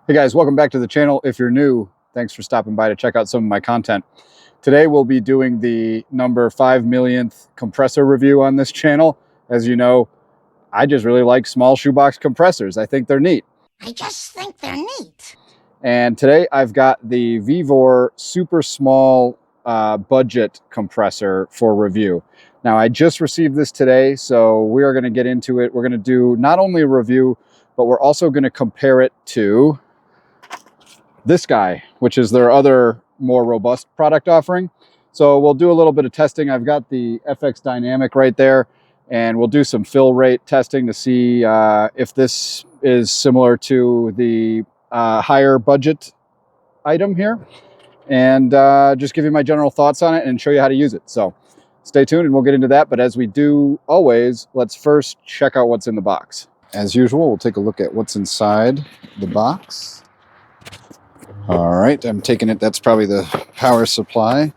Hey guys, welcome back to the channel. If you're new, thanks for stopping by to check out some of my content. Today we'll be doing the number 5 millionth compressor review on this channel. As you know, I just really like small shoebox compressors. I think they're neat. I just think they're neat. And today I've got the VEVOR super small budget compressor for review. Now I just received this today, so we are going to get into it. We're going to do not only a review, but we're also going to compare it to this guy, which is their other more robust product offering. So we'll do a little bit of testing. I've got the FX Dynamic right there, and we'll do some fill rate testing to see if this is similar to the higher budget item here, and just give you my general thoughts on it and show you how to use it. So stay tuned and we'll get into that. But as we do always, let's first check out what's in the box. As usual, we'll take a look at what's inside the box. All right, I'm taking it. That's probably the power supply.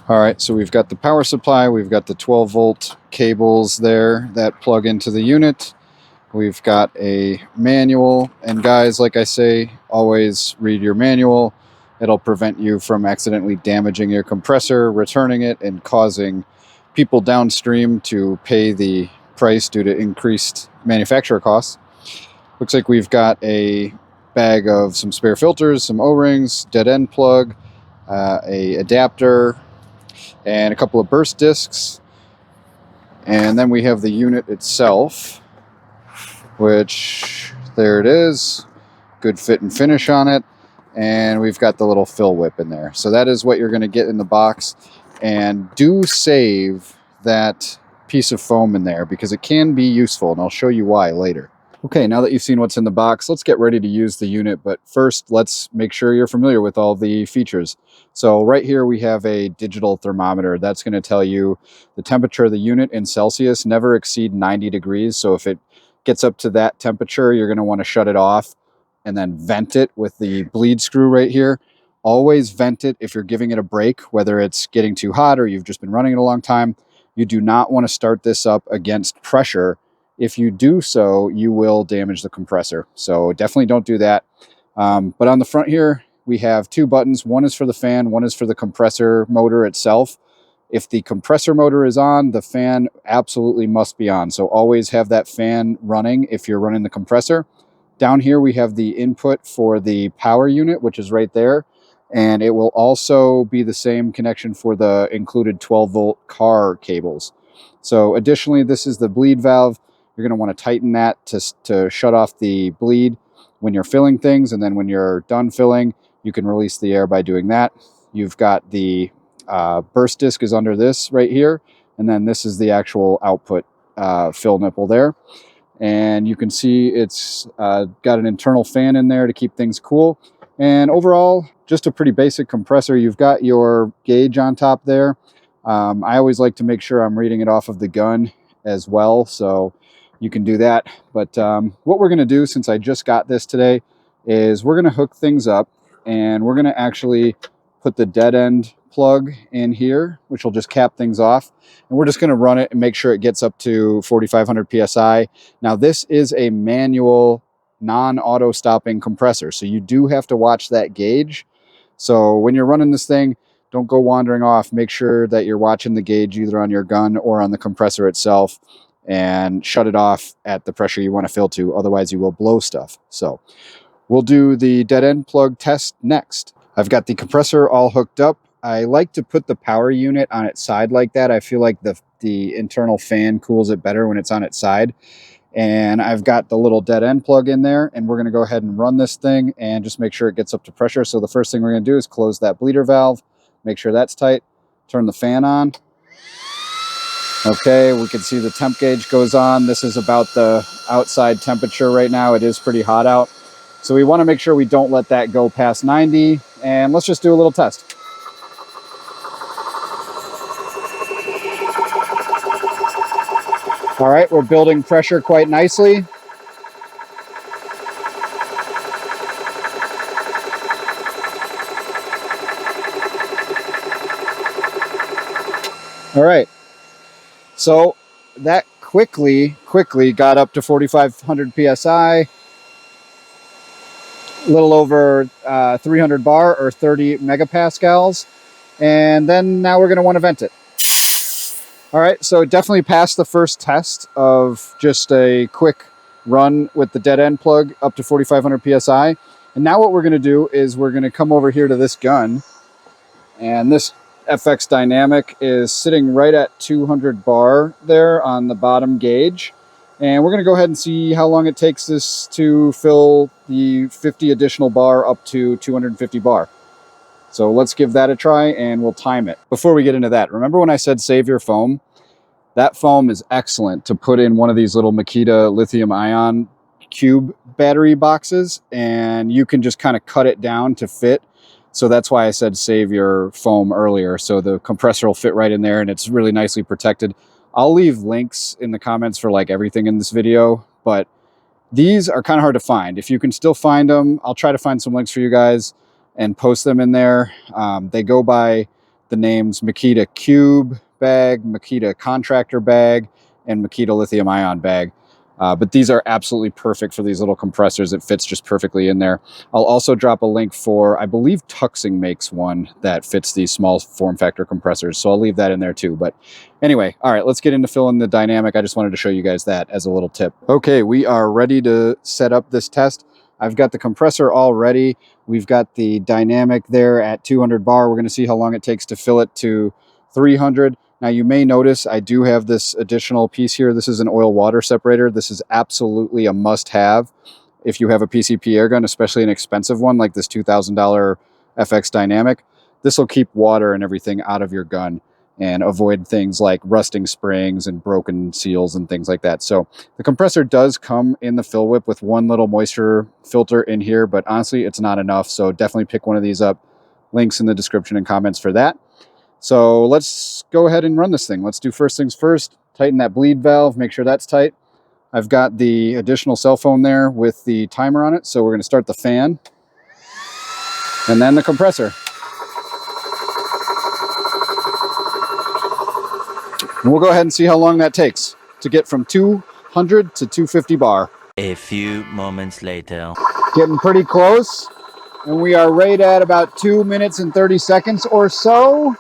All right, so we've got the power supply. We've got the 12-volt cables there that plug into the unit. We've got a manual. And guys, like I say, always read your manual. It'll prevent you from accidentally damaging your compressor, returning it, and causing people downstream to pay the price due to increased manufacturer costs. Looks like we've got a bag of some spare filters, some O-rings, dead end plug, a adapter, and a couple of burst discs. And then we have the unit itself, which, there it is, good fit and finish on it. And we've got the little fill whip in there. So that is what you're going to get in the box. And do save that piece of foam in there because it can be useful, and I'll show you why later. Okay, now that you've seen what's in the box, let's get ready to use the unit. But first, let's make sure you're familiar with all the features. So right here, we have a digital thermometer. That's going to tell you the temperature of the unit in Celsius. Never exceed 90 degrees. So if it gets up to that temperature, you're going to want to shut it off and then vent it with the bleed screw right here. Always vent it if you're giving it a break, whether it's getting too hot or you've just been running it a long time. You do not want to start this up against pressure. If you do so, you will damage the compressor. So definitely don't do that. But on the front here, we have two buttons. One is for the fan, one is for the compressor motor itself. If the compressor motor is on, the fan absolutely must be on. So always have that fan running if you're running the compressor. Down here, we have the input for the power unit, which is right there. And it will also be the same connection for the included 12-volt car cables. So additionally, this is the bleed valve. You're going to want to tighten that to shut off the bleed when you're filling things. And then when you're done filling, you can release the air by doing that. You've got the burst disc is under this right here. And then this is the actual output fill nipple there. And you can see it's got an internal fan in there to keep things cool. And overall, just a pretty basic compressor. You've got your gauge on top there. I always like to make sure I'm reading it off of the gun as well. So you can do that. But what we're going to do, since I just got this today, is we're going to hook things up and we're going to actually put the dead end plug in here, which will just cap things off. And we're just going to run it and make sure it gets up to 4,500 PSI. Now, this is a manual non-auto stopping compressor. So you do have to watch that gauge. So when you're running this thing, don't go wandering off. Make sure that you're watching the gauge either on your gun or on the compressor itself, and shut it off at the pressure you want to fill to. Otherwise, you will blow stuff. So we'll do the dead end plug test next. I've got the compressor all hooked up. I like to put the power unit on its side like that. I feel like the internal fan cools it better when it's on its side. And I've got the little dead end plug in there, and we're going to go ahead and run this thing and just make sure it gets up to pressure. So the first thing we're going to do is close that bleeder valve, make sure that's tight, turn the fan on. Okay, we can see the temp gauge goes on. This is about the outside temperature right now. It is pretty hot out. So we want to make sure we don't let that go past 90. And let's just do a little test. All right, we're building pressure quite nicely. All right. So that quickly got up to 4,500 PSI, a little over 300 bar or 30 megapascals. And then now we're going to want to vent it. All right, so it definitely passed the first test of just a quick run with the dead end plug up to 4,500 PSI. And now what we're going to do is we're going to come over here to this gun. And this FX Dynamic is sitting right at 200 bar there on the bottom gauge. And we're going to go ahead and see how long it takes this to fill the 50 additional bar up to 250 bar. So let's give that a try and we'll time it. Before we get into that, remember when I said save your foam? That foam is excellent to put in one of these little Makita lithium ion cube battery boxes, and you can just kind of cut it down to fit. So that's why I said save your foam earlier. So the compressor will fit right in there and it's really nicely protected. I'll leave links in the comments for like everything in this video, but these are kind of hard to find. If you can still find them, I'll try to find some links for you guys and post them in there. They go by the names Makita Cube bag, Makita Contractor bag, and Makita Lithium Ion bag. But these are absolutely perfect for these little compressors. It fits just perfectly in there. I'll also drop a link for, I believe Tuxing makes one that fits these small form factor compressors. So I'll leave that in there too. But anyway, all right, let's get into filling the Dynamic. I just wanted to show you guys that as a little tip. Okay, we are ready to set up this test. I've got the compressor all ready. We've got the Dynamic there at 200 bar. We're going to see how long it takes to fill it to 300. Now you may notice I do have this additional piece here. This is an oil water separator. This is absolutely a must have if you have a PCP airgun, especially an expensive one like this $2,000 FX Dynamic. This will keep water and everything out of your gun and avoid things like rusting springs and broken seals and things like that. So the compressor does come in the fill whip with one little moisture filter in here, but honestly, it's not enough. So definitely pick one of these up. Links in the description and comments for that. So let's go ahead and run this thing. Let's do first things first. Tighten that bleed valve, make sure that's tight. I've got the additional cell phone there with the timer on it. So we're going to start the fan and then the compressor. And we'll go ahead and see how long that takes to get from 200 to 250 bar. A few moments later. Getting pretty close. And we are right at about 2 minutes and 30 seconds or so.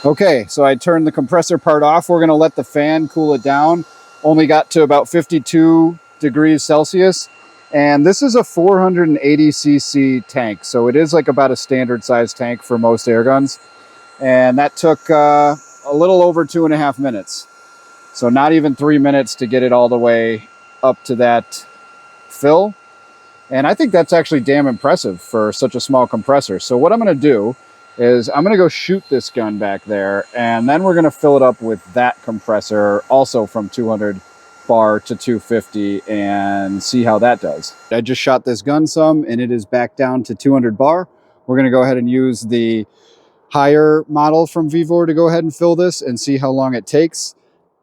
Okay, so I turned the compressor part off. We're going to let the fan cool it down. Only got to about 52 degrees Celsius. And this is a 480cc tank. So it is like about a standard size tank for most air guns. And that took a little over 2.5 minutes. So not even 3 minutes to get it all the way up to that fill. And I think that's actually damn impressive for such a small compressor. So what I'm going to do is I'm going to go shoot this gun back there, and then we're going to fill it up with that compressor also from 200 bar to 250 and see how that does. I just shot this gun some and it is back down to 200 bar. We're going to go ahead and use the higher model from VEVOR to go ahead and fill this and see how long it takes.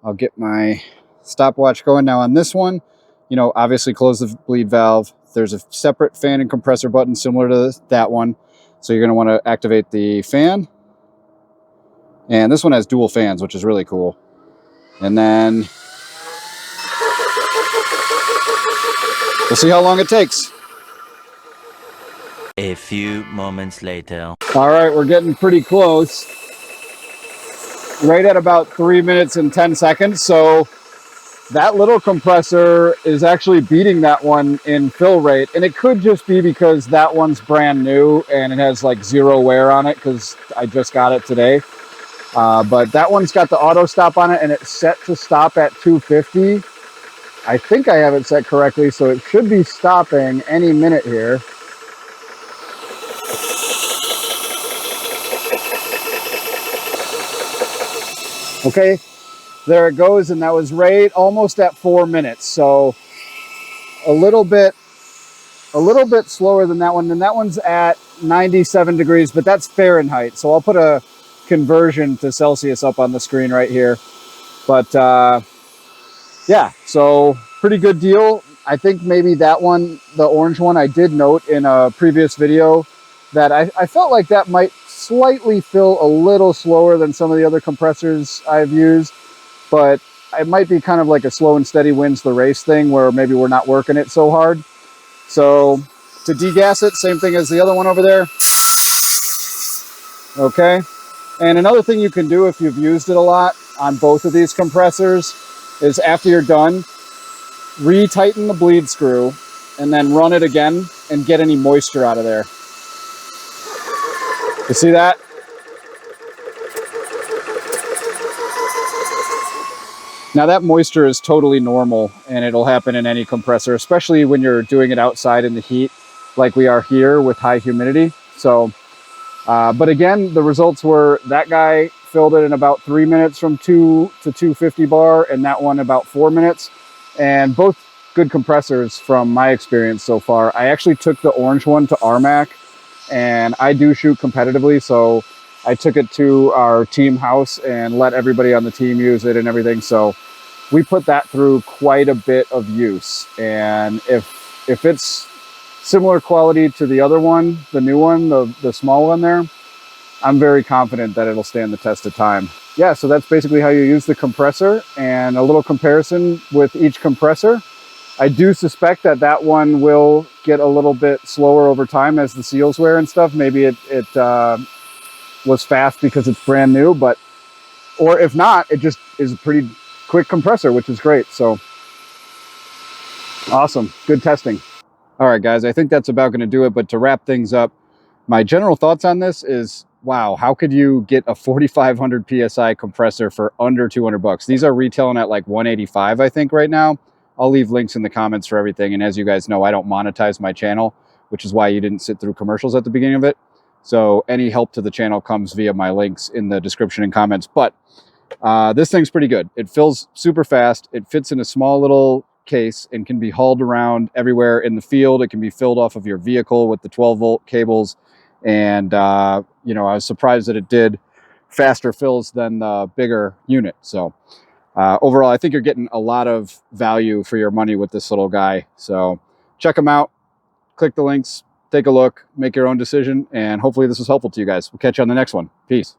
I'll get my stopwatch going now on this one. You know, obviously close the bleed valve. There's a separate fan and compressor button similar to that one. So you're going to want to activate the fan. And this one has dual fans, which is really cool. And then we'll see how long it takes. A few moments later. All right, we're getting pretty close. Right at about 3 minutes and 10 seconds. So that little compressor is actually beating that one in fill rate. And it could just be because that one's brand new and it has like zero wear on it because I just got it today. But that one's got the auto stop on it and it's set to stop at 250. I think I have it set correctly, so it should be stopping any minute here. Okay. There it goes, and that was right almost at 4 minutes. So a little bit slower than that one. And that one's at 97 degrees, but that's Fahrenheit. So I'll put a conversion to Celsius up on the screen right here. But yeah, so pretty good deal. I think maybe that one, the orange one, I did note in a previous video that I felt like that might slightly fill a little slower than some of the other compressors I've used, but it might be kind of like a slow and steady wins the race thing where maybe we're not working it so hard. So to degas it, same thing as the other one over there. Okay. And another thing you can do if you've used it a lot on both of these compressors is after you're done, re-tighten the bleed screw and then run it again and get any moisture out of there. You see that? Now that moisture is totally normal and it'll happen in any compressor, especially when you're doing it outside in the heat like we are here with high humidity. So, but again, the results were that guy filled it in about 3 minutes from 2 to 250 bar and that one about 4 minutes. And both good compressors from my experience so far. I actually took the orange one to RMAC and I do shoot competitively. So I took it to our team house and let everybody on the team use it and everything. So we put that through quite a bit of use. And if it's similar quality to the other one, the new one, the small one there, I'm very confident that it'll stand the test of time. Yeah, so that's basically how you use the compressor and a little comparison with each compressor. I do suspect that that one will get a little bit slower over time as the seals wear and stuff. Maybe it was fast because it's brand new, but, or if not, it just is a pretty quick compressor, which is great. So awesome, good testing. All right, guys, I think that's about going to do it. But to wrap things up, my general thoughts on this is, wow, how could you get a 4,500 PSI compressor for under 200 bucks? These are retailing at like 185, I think, right now. I'll leave links in the comments for everything. And as you guys know, I don't monetize my channel, which is why you didn't sit through commercials at the beginning of it. So any help to the channel comes via my links in the description and comments. But this thing's pretty good. It fills super fast. It fits in a small little case and can be hauled around everywhere in the field. It can be filled off of your vehicle with the 12-volt cables. And, you know, I was surprised that it did faster fills than the bigger unit. So overall, I think you're getting a lot of value for your money with this little guy. So check them out, click the links, take a look, make your own decision. And hopefully this was helpful to you guys. We'll catch you on the next one. Peace.